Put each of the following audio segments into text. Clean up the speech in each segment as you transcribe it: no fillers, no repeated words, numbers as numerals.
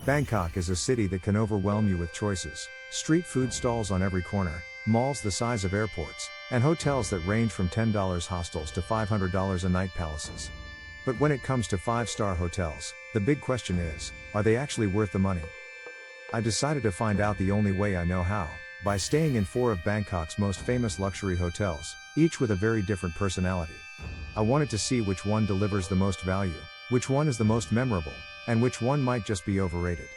Bangkok is a city that can overwhelm you with choices, street food stalls on every corner, malls the size of airports, and hotels that range from $10 hostels to $500 a night palaces. But when it comes to 5-star hotels, the big question is, are they actually worth the money? I decided to find out the only way I know how, by staying in 4 of Bangkok's most famous luxury hotels, each with a very different personality. I wanted to see which one delivers the most value, which one is the most memorable, and which one might just be overrated.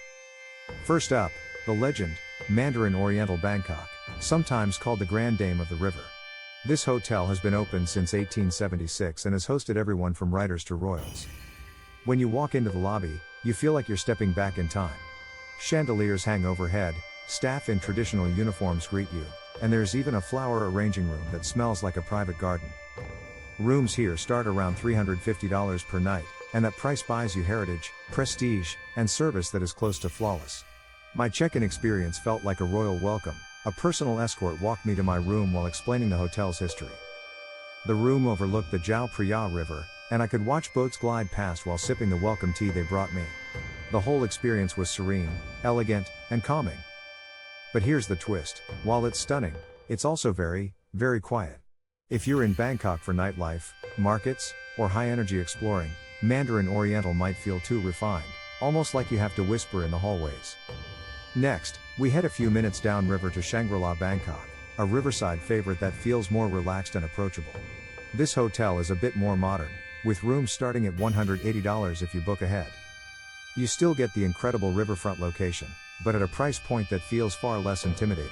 First up, the legend, Mandarin Oriental Bangkok, sometimes called the Grand Dame of the River. This hotel has been open since 1876 and has hosted everyone from writers to royals. When you walk into the lobby, you feel like you're stepping back in time. Chandeliers hang overhead, staff in traditional uniforms greet you, and there's even a flower arranging room that smells like a private garden. Rooms here start around $350 per night, and that price buys you heritage, prestige, and service that is close to flawless. My check-in experience felt like a royal welcome. A personal escort walked me to my room while explaining the hotel's history. The room overlooked the Chao Phraya River, and I could watch boats glide past while sipping the welcome tea they brought me. The whole experience was serene, elegant, and calming. But here's the twist: while it's stunning, it's also very, very quiet. If you're in Bangkok for nightlife, markets, or high-energy exploring, Mandarin Oriental might feel too refined, almost like you have to whisper in the hallways. Next, we head a few minutes downriver to Shangri-La Bangkok, a riverside favorite that feels more relaxed and approachable. This hotel is a bit more modern, with rooms starting at $180 if you book ahead. You still get the incredible riverfront location, but at a price point that feels far less intimidating.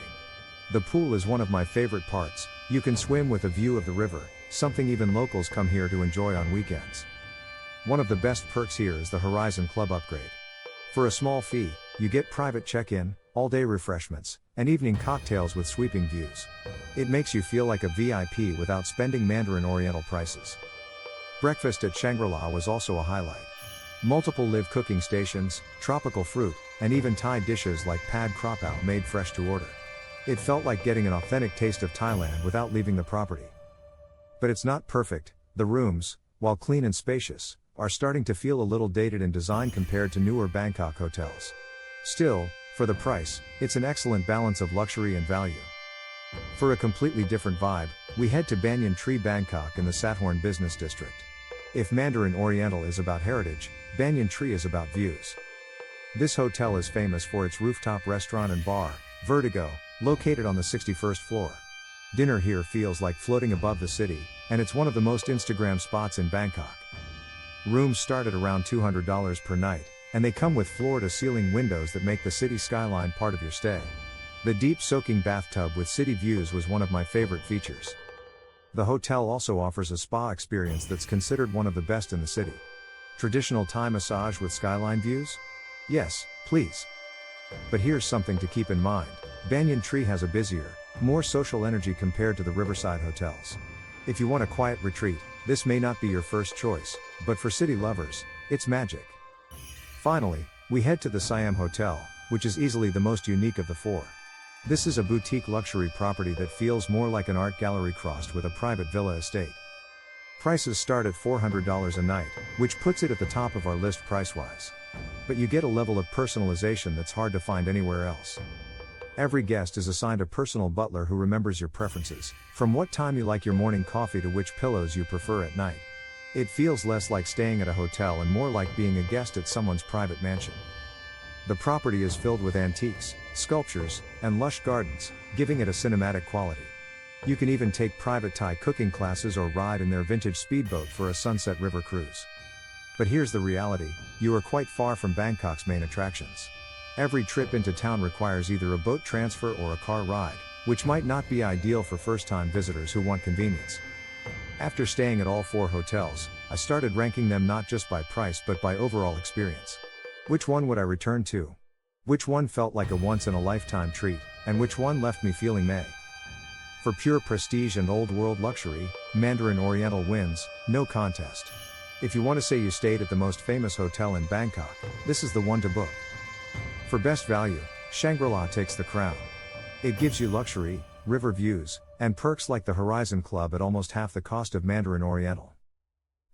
The pool is one of my favorite parts. You can swim with a view of the river, something even locals come here to enjoy on weekends. One of the best perks here is the Horizon Club upgrade. For a small fee, you get private check-in, all-day refreshments, and evening cocktails with sweeping views. It makes you feel like a VIP without spending Mandarin Oriental prices. Breakfast at Shangri-La was also a highlight. Multiple live cooking stations, tropical fruit, and even Thai dishes like pad kra pao made fresh to order. It felt like getting an authentic taste of Thailand without leaving the property. But it's not perfect. The rooms, while clean and spacious, are starting to feel a little dated in design compared to newer Bangkok hotels. Still, for the price, it's an excellent balance of luxury and value. For a completely different vibe, we head to Banyan Tree Bangkok in the Sathorn Business District. If Mandarin Oriental is about heritage, Banyan Tree is about views. This hotel is famous for its rooftop restaurant and bar, Vertigo, located on the 61st floor. Dinner here feels like floating above the city, and it's one of the most Instagram spots in Bangkok. Rooms start at around $200 per night, and they come with floor-to-ceiling windows that make the city skyline part of your stay. The deep soaking bathtub with city views was one of my favorite features. The hotel also offers a spa experience that's considered one of the best in the city. Traditional Thai massage with skyline views? Yes, please. But here's something to keep in mind: Banyan Tree has a busier, more social energy compared to the riverside hotels. If you want a quiet retreat, this may not be your first choice, but for city lovers, it's magic. Finally, we head to the Siam Hotel, which is easily the most unique of the 4. This is a boutique luxury property that feels more like an art gallery crossed with a private villa estate. Prices start at $400 a night, which puts it at the top of our list price-wise. But you get a level of personalization that's hard to find anywhere else. Every guest is assigned a personal butler who remembers your preferences, from what time you like your morning coffee to which pillows you prefer at night. It feels less like staying at a hotel and more like being a guest at someone's private mansion. The property is filled with antiques, sculptures, and lush gardens, giving it a cinematic quality. You can even take private Thai cooking classes or ride in their vintage speedboat for a sunset river cruise. But here's the reality: you are quite far from Bangkok's main attractions. Every trip into town requires either a boat transfer or a car ride, which might not be ideal for first-time visitors who want convenience. After staying at all 4 hotels, I started ranking them not just by price but by overall experience. Which one would I return to? Which one felt like a once-in-a-lifetime treat, and which one left me feeling meh? For pure prestige and old-world luxury, Mandarin Oriental wins, no contest. If you want to say you stayed at the most famous hotel in Bangkok, this is the one to book. For best value, Shangri-La takes the crown. It gives you luxury, river views, and perks like the Horizon Club at almost half the cost of Mandarin Oriental.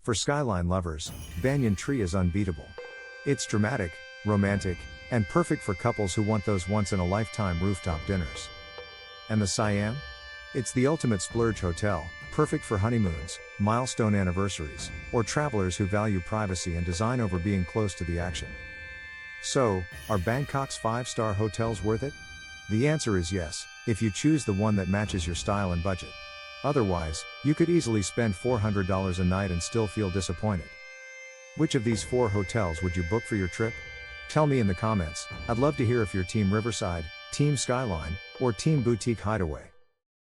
For skyline lovers, Banyan Tree is unbeatable. It's dramatic, romantic, and perfect for couples who want those once-in-a-lifetime rooftop dinners. And the Siam? It's the ultimate splurge hotel, perfect for honeymoons, milestone anniversaries, or travelers who value privacy and design over being close to the action. So, are Bangkok's 5-star hotels worth it? The answer is yes, if you choose the one that matches your style and budget. Otherwise, you could easily spend $400 a night and still feel disappointed. Which of these 4 hotels would you book for your trip? Tell me in the comments. I'd love to hear if you're Team Riverside, Team Skyline, or Team Boutique Hideaway.